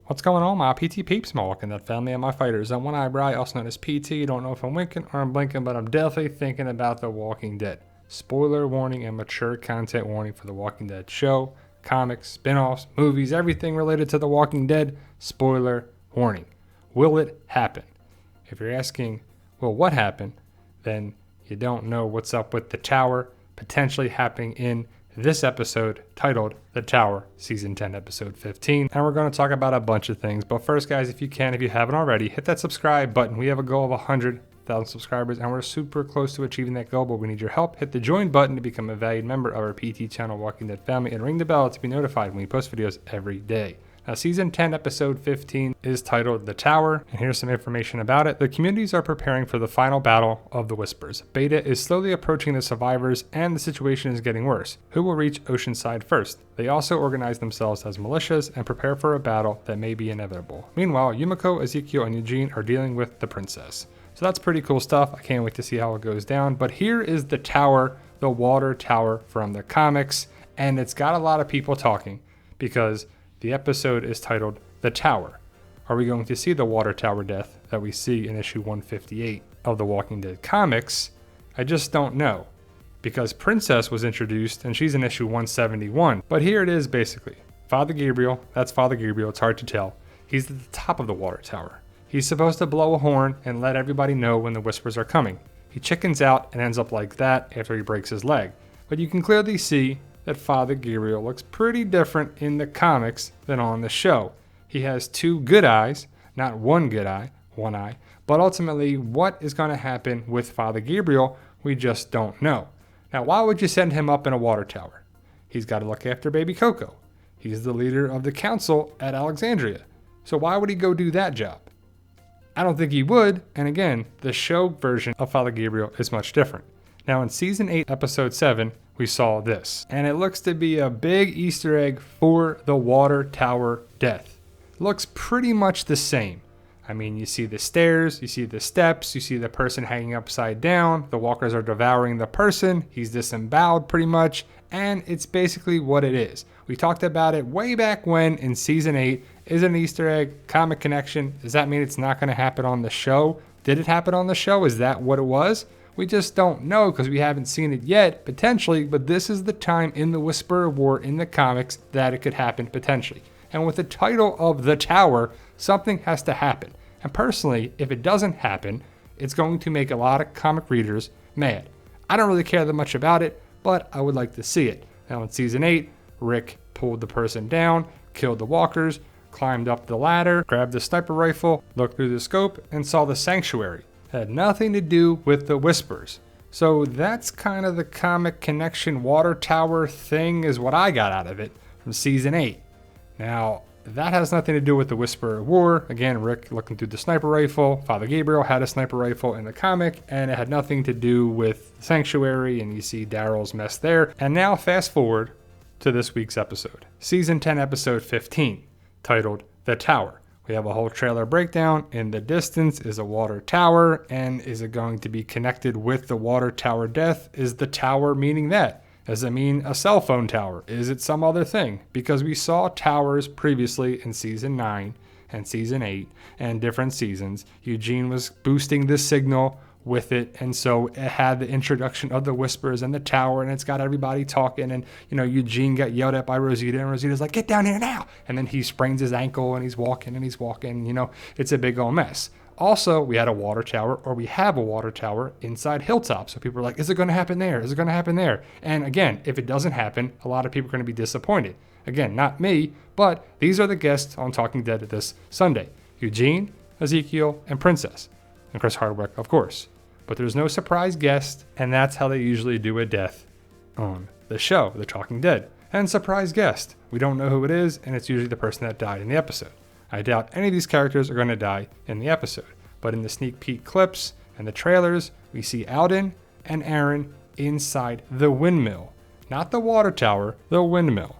What's going on, my PT peeps, my Walking Dead family, and my fighters? I'm One Eye Bri, also known as PT. Don't know if I'm winking or I'm blinking, but I'm definitely thinking about The Walking Dead. Spoiler warning and mature content warning for The Walking Dead show, comics, spin-offs, movies, everything related to The Walking Dead. Spoiler warning. Will it happen? If you're asking, well, what happened? Then you don't know what's up with the tower potentially happening in this episode titled The Tower, Season 10, Episode 15. And we're going to talk about a bunch of things. But first, guys, if you haven't already, hit that subscribe button. We have a goal of 100,000 subscribers, and we're super close to achieving that goal, but we need your help. Hit the join button to become a valued member of our PT channel, Walking Dead family, and ring the bell to be notified when we post videos every day. Now, Season 10, Episode 15 is titled The Tower, and here's some information about it. The communities are preparing for the final battle of the Whispers. Beta is slowly approaching the survivors, and the situation is getting worse. Who will reach Oceanside first? They also organize themselves as militias and prepare for a battle that may be inevitable. Meanwhile, Yumiko, Ezekiel, and Eugene are dealing with the princess. So that's pretty cool stuff. I can't wait to see how it goes down. But here is the tower, the water tower from the comics, and it's got a lot of people talking because the episode is titled The Tower. Are we going to see the water tower death that we see in issue 158 of the Walking Dead comics? I just don't know, because Princess was introduced and she's in issue 171. But here it is basically. Father Gabriel, that's Father Gabriel, it's hard to tell. He's at the top of the water tower. He's supposed to blow a horn and let everybody know when the Whispers are coming. He chickens out and ends up like that after he breaks his leg. But you can clearly see that Father Gabriel looks pretty different in the comics than on the show. He has two good eyes, not one good eye, one eye, but ultimately what is going to happen with Father Gabriel, we just don't know. Now, why would you send him up in a water tower? He's got to look after baby Coco. He's the leader of the council at Alexandria. So why would he go do that job? I don't think he would, and again, the show version of Father Gabriel is much different. Now in Season 8, Episode 7, we saw this, and it looks to be a big Easter egg for the water tower death. It looks pretty much the same. I mean, you see the stairs, you see the steps, you see the person hanging upside down, the walkers are devouring the person, he's disemboweled pretty much, and it's basically what it is. We talked about it way back when in Season 8. Is it an Easter egg, comic connection? Does that mean it's not going to happen on the show? Did it happen on the show? Is that what it was? We just don't know because we haven't seen it yet, potentially, but this is the time in the Whisperer War in the comics that it could happen potentially. And with the title of The Tower, something has to happen. And personally, if it doesn't happen, it's going to make a lot of comic readers mad. I don't really care that much about it, but I would like to see it. Now in Season 8, Rick pulled the person down, killed the walkers, climbed up the ladder, grabbed the sniper rifle, looked through the scope, and saw the sanctuary. Had nothing to do with the Whispers. So that's kind of the comic connection water tower thing is what I got out of it from Season 8. Now, that has nothing to do with the Whisperer War. Again, Rick looking through the sniper rifle. Father Gabriel had a sniper rifle in the comic, and it had nothing to do with the sanctuary, and you see Daryl's mess there. And now fast forward to this week's episode. Season 10, Episode 15, titled The Tower. We have a whole trailer breakdown. In the distance is a water tower, and is it going to be connected with the water tower death? Is the tower meaning that? Does it mean a cell phone tower? Is it some other thing? Because we saw towers previously in Season 9 and Season 8 and different seasons. Eugene was boosting the signal with it, and so it had the introduction of the Whispers and the tower, and it's got everybody talking, and Eugene got yelled at by Rosita, and Rosita's like, get down here now, and then he sprains his ankle and he's walking, it's a big old mess. Also, we had a water tower, or we have a water tower inside Hilltop, so people are like, is it going to happen there? Is it going to happen there? And again, if it doesn't happen, a lot of people are going to be disappointed. Again, not me, but these are the guests on Talking Dead this Sunday. Eugene, Ezekiel, and Princess, and Chris Hardwick, of course. But there's no surprise guest, and that's how they usually do a death on the show, The Talking Dead. And surprise guest. We don't know who it is, and it's usually the person that died in the episode. I doubt any of these characters are going to die in the episode. But in the sneak peek clips and the trailers, we see Alden and Aaron inside the windmill. Not the water tower, the windmill.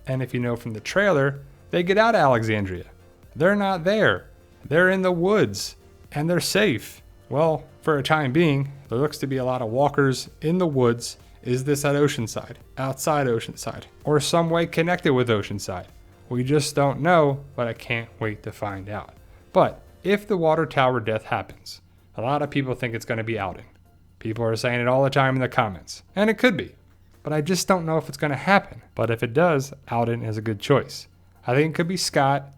And if you know from the trailer, they get out of Alexandria. They're not there. They're in the woods, and they're safe. Well, for a time being, there looks to be a lot of walkers in the woods. Is this at Oceanside? Outside Oceanside? Or some way connected with Oceanside? We just don't know, but I can't wait to find out. But if the water tower death happens, a lot of people think it's going to be Alden. People are saying it all the time in the comments, and it could be. But I just don't know if it's going to happen. But if it does, Alden is a good choice. I think it could be Scott,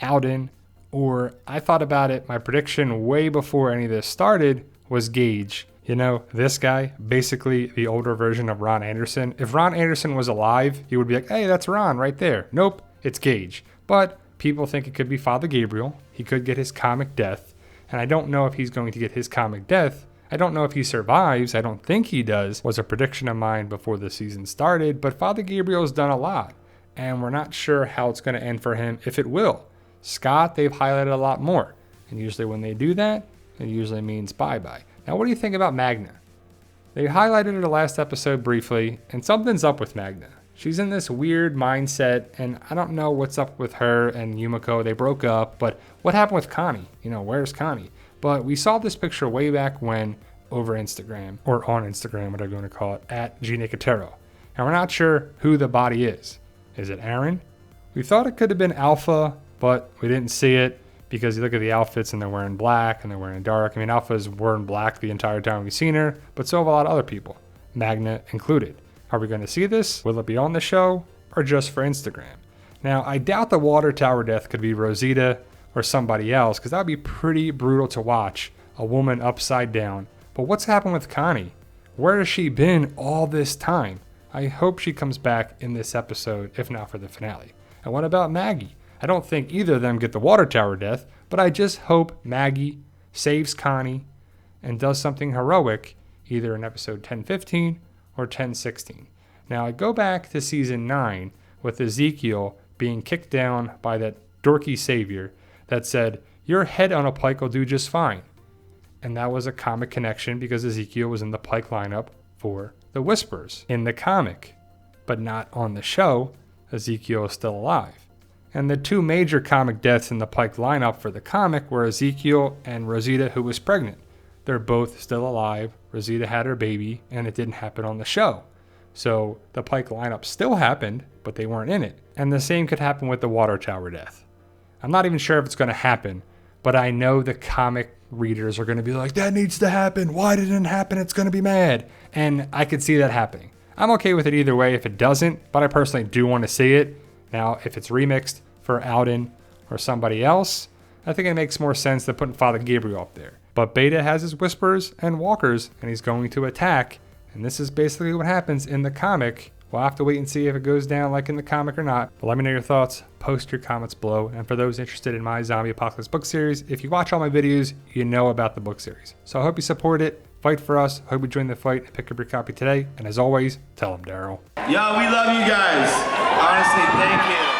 Alden, or I thought about it, my prediction way before any of this started was Gage. You know, this guy, basically the older version of Ron Anderson. If Ron Anderson was alive, you would be like, hey, that's Ron right there. Nope, it's Gage. But people think it could be Father Gabriel. He could get his comic death. And I don't know if he's going to get his comic death. I don't know if he survives. I don't think he does. Was a prediction of mine before the season started. But Father Gabriel's done a lot. And we're not sure how it's going to end for him, if it will. Scott, they've highlighted a lot more. And usually when they do that, it usually means bye-bye. Now, what do you think about Magna? They highlighted her last episode briefly, and something's up with Magna. She's in this weird mindset, and I don't know what's up with her and Yumiko. They broke up, but what happened with Connie? You know, where's Connie? But we saw this picture way back when over Instagram, or on Instagram, whatever you want to call it, at G Nicotero. And we're not sure who the body is. Is it Aaron? We thought it could have been Alpha, but we didn't see it because you look at the outfits and they're wearing black and they're wearing dark. I mean, Alpha's wearing black the entire time we've seen her, but so have a lot of other people, Magna included. Are we going to see this? Will it be on the show or just for Instagram? Now, I doubt the water tower death could be Rosita or somebody else because that would be pretty brutal to watch, a woman upside down. But what's happened with Connie? Where has she been all this time? I hope she comes back in this episode, if not for the finale. And what about Maggie? I don't think either of them get the water tower death, but I just hope Maggie saves Connie and does something heroic, either in episode 1015 or 1016. Now, I go back to season 9 with Ezekiel being kicked down by that dorky savior that said, your head on a pike will do just fine. And that was a comic connection because Ezekiel was in the pike lineup for the Whispers in the comic, but not on the show. Ezekiel is still alive. And the two major comic deaths in the Pike lineup for the comic were Ezekiel and Rosita, who was pregnant. They're both still alive. Rosita had her baby, and it didn't happen on the show. So the Pike lineup still happened, but they weren't in it. And the same could happen with the water tower death. I'm not even sure if it's going to happen, but I know the comic readers are going to be like, that needs to happen. Why didn't it happen? It's going to be mad. And I could see that happening. I'm okay with it either way if it doesn't, but I personally do want to see it. Now, if it's remixed for Alden or somebody else, I think it makes more sense than putting Father Gabriel up there. But Beta has his whispers and walkers, and he's going to attack. And this is basically what happens in the comic. We'll have to wait and see if it goes down like in the comic or not. But let me know your thoughts. Post your comments below. And for those interested in my Zombie Apocalypse book series, if you watch all my videos, you know about the book series. So I hope you support it. Fight for us. Hope you join the fight and pick up your copy today. And as always, tell them, Daryl. Yo, we love you guys. Honestly, thank you.